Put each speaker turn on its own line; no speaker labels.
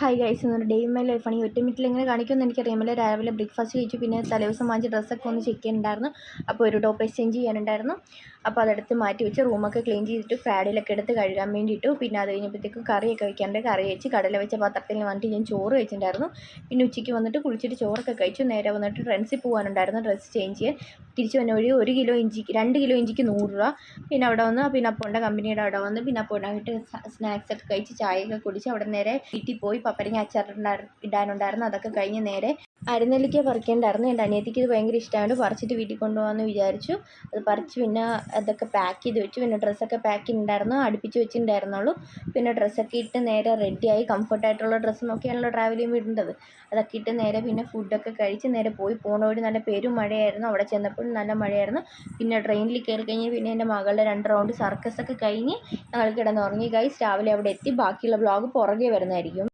Hi guys, എന്നൊരു day in my ലൈഫാണ്. ഈ ഒറ്റ മിനിറ്റിൽ എങ്ങനെ കാണിക്കുമെന്ന് എനിക്കറിയാമല്ലോ. രാവിലെ ബ്രേക്ക്ഫാസ്റ്റ് കഴിച്ചു, പിന്നെ തലേദിവസം വാങ്ങിച്ച ഡ്രസ്സൊക്കെ ഒന്ന് ചെക്ക് ചെയ്യാനുണ്ടായിരുന്നു. അപ്പോൾ ഒരു ടോപ്പ് എക്സ്ചേഞ്ച് ചെയ്യാനുണ്ടായിരുന്നു. അപ്പോൾ അതെടുത്ത് മാറ്റി വെച്ച് റൂമൊക്കെ ക്ലീൻ ചെയ്തിട്ട് ഫ്രാഡിലൊക്കെ എടുത്ത് കഴുകാൻ വേണ്ടിയിട്ടു. പിന്നെ അത് കഴിഞ്ഞപ്പോഴത്തേക്കും കറിയൊക്കെ വയ്ക്കാണ്ട് കറി വെച്ച് കടല വെച്ച പാത്രത്തിൽ വന്നിട്ട് ഞാൻ ചോറ് വെച്ചിട്ടുണ്ടായിരുന്നു. പിന്നെ ഉച്ചയ്ക്ക് വന്നിട്ട് കുളിച്ചിട്ട് ചോറൊക്കെ കഴിച്ചു. നേരെ വന്നിട്ട് ഫ്രണ്ട്സിൽ പോകാനുണ്ടായിരുന്നു ഡ്രസ്സ് ചേഞ്ച് ചെയ്യാൻ. തിരിച്ച് വന്ന വഴി 1 കിലോ ഇഞ്ചിക്ക് 2 കിലോ ഇഞ്ചിക്ക് 100 രൂപ. പിന്നെ അവിടെ വന്ന് പിന്നെ അപ്പോണ്ട കമ്പനിയുടെ അവിടെ വന്ന് പിന്നെ അപ്പോൾ ഉണ്ടായിട്ട് സ്നാക്സൊക്കെ കഴിച്ച് ചായയൊക്കെ കുടിച്ച് അവിടെ നേരെ വീട്ടിൽ പോയി. പപ്പരങ്ങ അച്ചാർ ഇടാനുണ്ടായിരുന്നു. അതൊക്കെ കഴിഞ്ഞ് നേരെ അരനെല്ലിക്ക പറിക്കേണ്ടായിരുന്നു. എൻ്റെ അനിയത്തിക്ക് ഇത് ഭയങ്കര ഇഷ്ടമായത് പറിച്ചിട്ട് വീട്ടിൽ കൊണ്ടുപോകാമെന്ന് വിചാരിച്ചു. അത് പറിച്ച് പിന്നെ അതൊക്കെ പാക്ക് ചെയ്ത് വെച്ചു. പിന്നെ ഡ്രസ്സൊക്കെ പാക്ക് ചെയ്തിട്ടുണ്ടായിരുന്നു, അടുപ്പിച്ച് വെച്ചിട്ടുണ്ടായിരുന്നുള്ളൂ. പിന്നെ ഡ്രസ്സൊക്കെ ഇട്ട് നേരെ റെഡിയായി. കംഫർട്ടായിട്ടുള്ള ഡ്രസ്സ് നോക്കിയാണല്ലോ ട്രാവൽ ചെയ്യുമ്പോൾ ഇടേണ്ടത്. അതൊക്കെ ഇട്ട് നേരെ പിന്നെ ഫുഡൊക്കെ കഴിച്ച് നേരെ പോണ വഴി നല്ല പെരും മഴയായിരുന്നു. അവിടെ ചെന്നപ്പോഴും നല്ല മഴയായിരുന്നു. പിന്നെ ട്രെയിനിൽ കയറി കഴിഞ്ഞ് പിന്നെ എൻ്റെ മകളുടെ 2 റൗണ്ട് സർക്കസൊക്കെ കഴിഞ്ഞ് ഞങ്ങൾ കിടന്നുറങ്ങി ഗൈസ്. രാവിലെ അവിടെ എത്തി. ബാക്കിയുള്ള വ്ളോഗ് പുറകെ വരുന്നതായിരിക്കും.